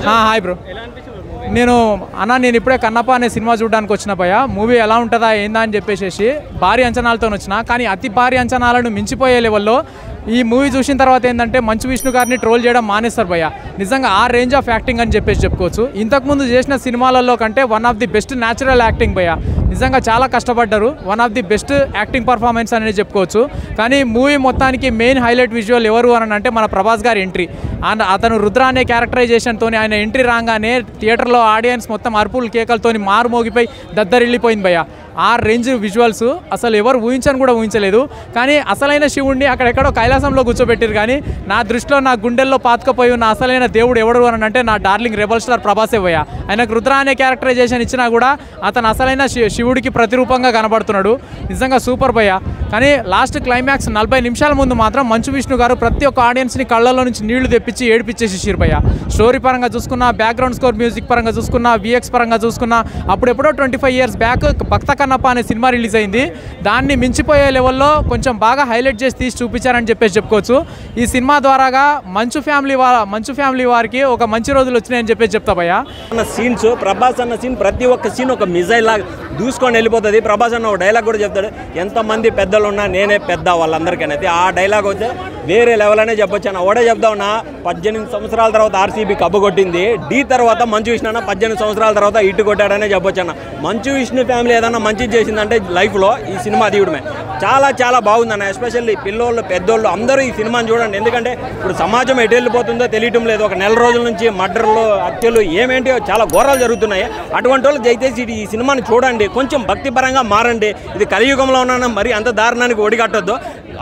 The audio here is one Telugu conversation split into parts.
Hi bro. నేను ఇప్పుడే కన్నప్ప అనే సినిమా చూడడానికి వచ్చిన భయ. మూవీ ఎలా ఉంటుందా ఏందా అని చెప్పేసి భారీ అంచనాలతో వచ్చిన, కానీ అతి భారీ అంచనాలను మించిపోయే లెవెల్లో ఈ మూవీ చూసిన తర్వాత ఏంటంటే మంచు విష్ణు గారిని ట్రోల్ చేయడం మానేస్తారు భయ్య. నిజంగా ఆ రేంజ్ ఆఫ్ యాక్టింగ్ అని చెప్పేసి చెప్పుకోవచ్చు. ఇంతకుముందు చేసిన సినిమాలలో కంటే one of the best natural acting భయ్య. నిజంగా చాలా కష్టపడ్డారు. One of the best acting performance అనేది చెప్పుకోవచ్చు. కానీ మూవీ మొత్తానికి మెయిన్ హైలైట్ విజువల్ ఎవరు అని అంటే మన ప్రభాస్ గారి ఎంట్రీ. అతను రుద్ర అనే క్యారెక్టరైజేషన్తో ఆయన ఎంట్రీ రాగానే థియేటర్లో ఆడియన్స్ మొత్తం అరుపులు కేకలతో మారు మోగిపోయి దద్దరిల్లిపోయింది భయ్య. ఆ రేంజ్ విజువల్స్ అసలు ఎవరు ఊహించని కూడా ఊహించలేదు. కానీ అసలైన శివుడిని అక్కడెక్కడో కైలాసంలో కూర్చోబెట్టారు. కానీ నా దృష్టిలో నా గుండెల్లో పాతుకపోయి ఉన్న అసలైన దేవుడు ఎవడు అని అంటే నా డార్లింగ్ రెబల్ స్టార్ ప్రభాసే భయ్య. ఆయనకు రుద్ర అనే క్యారెక్టరైజేషన్ ఇచ్చినా కూడా అతను అసలైన శివుడికి ప్రతిరూపంగా కనబడుతున్నాడు. నిజంగా సూపర్ భయ్య. కానీ లాస్ట్ క్లైమాక్స్ 40 నిమిషాల ముందు మాత్రం మంచు విష్ణు గారు ప్రతి ఒక్క ఆడియన్స్ని కళ్ళల్లో నుంచి నీళ్లు తెప్పించి ఏడిపించేసి భయ్య. స్టోరీ పరంగా చూసుకున్నా, బ్యాక్గ్రౌండ్ స్కోర్ మ్యూజిక్ పరంగా చూసుకున్నా, విఎక్స్ పరంగా చూసుకున్నా, అప్పుడెప్పుడో 25 years బ్యాక్ భక్త కన్నప్ప అనే సినిమా రిలీజ్ అయింది. దాన్ని మించిపోయే లెవెల్లో కొంచెం బాగా హైలైట్ చేసి తీసి చూపించారని చెప్పేసి చెప్పుకోవచ్చు. ఈ సినిమా ద్వారాగా మంచు ఫ్యామిలీ వారికి ఒక మంచి రోజులు వచ్చినాయని చెప్పేసి చెప్తా భయ్య. సీన్స్ ప్రభాస్ అన్న సీన్ ప్రతి ఒక్క సీన్ ఒక మిజైల్ లాగా దూసుకొని వెళ్ళిపోతుంది. ప్రభాస్ అన్న ఒక డైలాగ్ కూడా చెప్తాడు, ఎంతమంది పెద్దలు ఉన్నా నేనే పెద్ద వాళ్ళందరికైతే. ఆ డైలాగ్ అయితే వేరే లెవెల్ అనే చెప్పొచ్చు అన్న. ఒకటే చెప్తా ఉన్నా, 18 సంవత్సరాల తర్వాత ఆర్సీబీ కప్పు కొట్టింది. డి తర్వాత మంచు విష్ణు అన్న 18 సంవత్సరాల తర్వాత ఇటు కొట్టాడనే చెప్పొచ్చు అన్న. మంచు విష్ణు ఫ్యామిలీ ఏదన్నా మంచి చేసిందంటే లైఫ్లో ఈ సినిమా తీయడమే. చాలా చాలా బాగుందన్న. ఎస్పెషల్లీ పిల్లోళ్ళు పెద్దోళ్ళు అందరూ ఈ సినిమాని చూడండి. ఎందుకంటే ఇప్పుడు సమాజం ఎటు వెళ్ళిపోతుందో తెలియటం లేదు. ఒక నెల రోజుల నుంచి మర్డర్లు, హత్యలు ఏమేంటి చాలా ఘోరాలు జరుగుతున్నాయి. అటువంటి వాళ్ళు దయచేసి ఈ సినిమాని చూడండి, కొంచెం భక్తిపరంగా మారండి. ఇది కలియుగంలో ఉన్న మరి అంత దారుణానికి ఒడిగట్టొద్దు.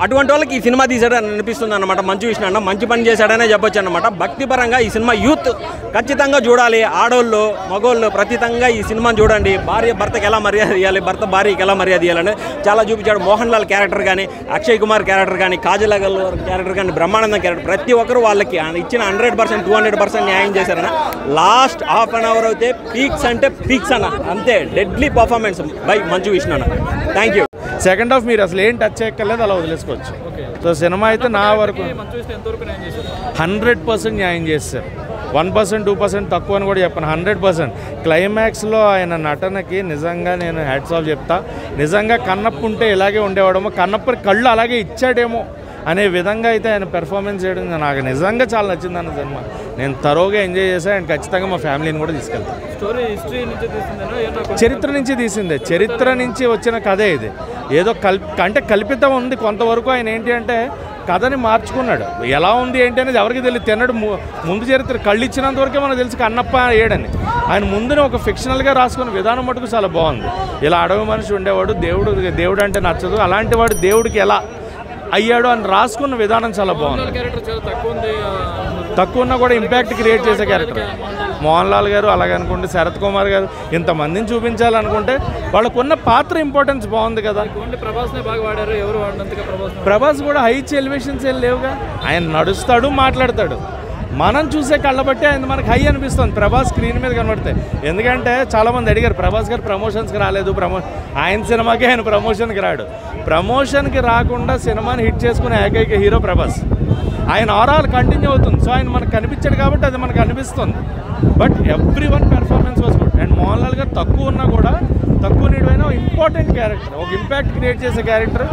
అటువంటి వాళ్ళకి ఈ సినిమా తీసాడని అనిపిస్తుంది అన్నమాట. మంచు విష్ణు అన్న మంచి పని చేశాడనే చెప్పొచ్చు అన్నమాట. భక్తిపరంగా ఈ సినిమా యూత్ ఖచ్చితంగా చూడాలి. ఆడోళ్ళు మగోళ్ళు ప్రతితంగా ఈ సినిమాని చూడండి. భార్య భర్తకి ఎలా మర్యాద ఇవ్వాలి, భర్త భార్యకి ఎలా మర్యాద ఇవ్వాలని చాలా చూపించాడు. మోహన్ లాల్ క్యారెక్టర్ కానీ, అక్షయ్ కుమార్ క్యారెక్టర్ కానీ, కాజల్ అగర్వాల్ క్యారెక్టర్ కానీ, బ్రహ్మానందం క్యారెక్టర్ ప్రతి ఒక్కరు వాళ్ళకి ఇచ్చిన 100%, 200% న్యాయం చేశారన్న. లాస్ట్ హాఫ్ అన్ అవర్ అయితే పీక్స్ అంటే పీక్స్ అన్న. అంతే deadly performance by Manchu Vishnu అన్న. Thank you. సెకండ్ హాఫ్ మీరు అసలు ఏం టచ్ చేయక్కర్లేదు, అలా వదిలేసుకోవచ్చు. సో సినిమా అయితే నా వరకు 100% న్యాయం చేస్తారు. 1%, 2% తక్కువ అని కూడా చెప్పాను. 100% క్లైమాక్స్లో ఆయన నటనకి నిజంగా నేను హ్యాట్స్ ఆఫ్ చెప్తా. నిజంగా కన్నప్ప ఉంటే ఇలాగే ఉండేవాడేమో, కన్నప్ప కళ్ళు అలాగే ఇచ్చాడేమో అనే విధంగా అయితే ఆయన పెర్ఫార్మెన్స్ చేయడం నాకు నిజంగా చాలా నచ్చింది అన్న సినిమా. నేను తరోగా ఎంజాయ్ చేశాను. అండ్ ఖచ్చితంగా మా ఫ్యామిలీని కూడా తీసుకెళ్తాను. చరిత్ర నుంచి తీసిందే, చరిత్ర నుంచి వచ్చిన కథే ఇది. ఏదో కల్పితం ఉంది కొంతవరకు. ఆయన ఏంటి అంటే కథని మార్చుకున్నాడు. ఎలా ఉంది ఏంటి అనేది ఎవరికి తెలియదు. తిన్నాడు ముందు చరిత్ర కళ్ళు ఇచ్చినంత వరకే మనకు తెలుసు కన్నప్ప ఏడని. ఆయన ముందుని ఒక ఫిక్షనల్గా రాసుకున్న విధానం మటుకు చాలా బాగుంది. ఇలా అడవి మనిషి ఉండేవాడు, దేవుడు అంటే నచ్చదు, అలాంటి వాడు దేవుడికి ఎలా అయ్యాడు అని రాసుకున్న విధానం చాలా బాగుంది. తక్కువ ఉన్నా కూడా ఇంపాక్ట్ క్రియేట్ చేసే క్యారెక్టర్. మోహన్ లాల్ గారు అలాగే అనుకుంటే, శరత్ కుమార్ గారు ఇంతమందిని చూపించాలనుకుంటే వాళ్ళకున్న పాత్ర ఇంపార్టెన్స్ బాగుంది కదా. ప్రభాస్ కూడా హై ఎలివేషన్స్ ఏం లేవుగా. ఆయన నడుస్తాడు, మాట్లాడతాడు. మనం చూసే కళ్ళ బట్టి ఆయన మనకు హై అనిపిస్తుంది ప్రభాస్ స్క్రీన్ మీద కనబడతాయి. ఎందుకంటే చాలామంది అడిగారు ప్రభాస్ గారు ప్రమోషన్స్కి రాలేదు, ఆయన సినిమాకి ఆయన ప్రమోషన్కి రాడు. ప్రమోషన్కి రాకుండా సినిమాని హిట్ చేసుకునే ఏకైక హీరో ప్రభాస్. ఆయన ఆరాలు కంటిన్యూ అవుతుంది. సో ఆయన మనకు కనిపించాడు కాబట్టి అది మనకు అనిపిస్తుంది. But everyone performance was good. And Mohan Lal గారు తక్కువ ఉన్నా కూడా, తక్కువ నీడైనా ఇంపార్టెంట్ క్యారెక్టర్, ఒక ఇంపాక్ట్ క్రియేట్ చేసే క్యారెక్టర్.